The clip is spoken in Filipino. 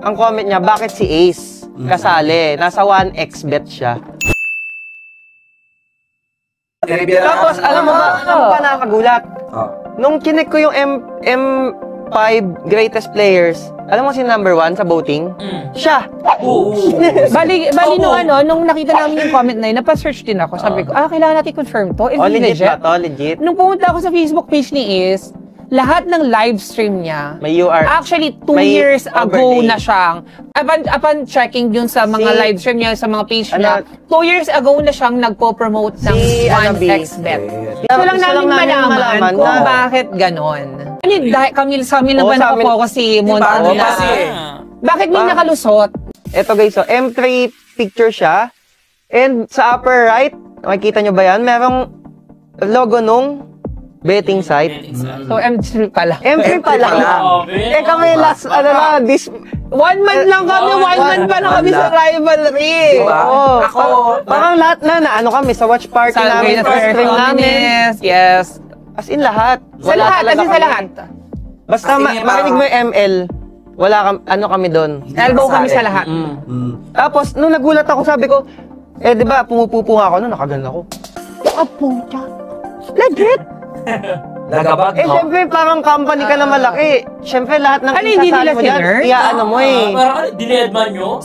ang comment niya, bakit si Ace kasali? Nasa 1x bet siya. Tapos, alam mo ba nakakagulat? Nung kinik ko yung M5 greatest players, alam mo si number 1 sa voting? Siya! Bali nung nakita namin yung comment na yun, napasearch din ako. Sabi ko, kailangan natin confirm to. Is legit ba to? Legit? Nung pumunta ako sa Facebook page ni Is, lahat ng live stream niya, may UR. Actually, 2 years ago na siyang, upon checking dun sa mga live stream niya, sa mga page niya, 2 years ago na siyang nagpo-promote ng 1xbet. Gusto lang namin malaman kung bakit ganon. Kami na ba nakapokus si Monta? Bakit may nakalusot? Eto guys, so M3 picture siya. And sa upper right, makikita nyo ba yan? Merong logo nung betting site. So, M3 pala. M3 pala. Kami last, 1 month lang kami, 1 month pa na kami sa rivalry. Oo. Parang lahat na kami, sa watch party namin, sa stream namin. Yes. As in lahat. Sa lahat. Basta marinig mo yung ML, kami doon. Elbow kami sa lahat. Tapos, nung nagulat ako, sabi ko, di ba, pumupupo nga ako, nakagan ako. Puta. Legit? Nagabag, no? Siyempre, parang company ka na malaki. Siyempre, lahat ng hindi nila mo dyan, mo eh. Parang, dinedman nyo?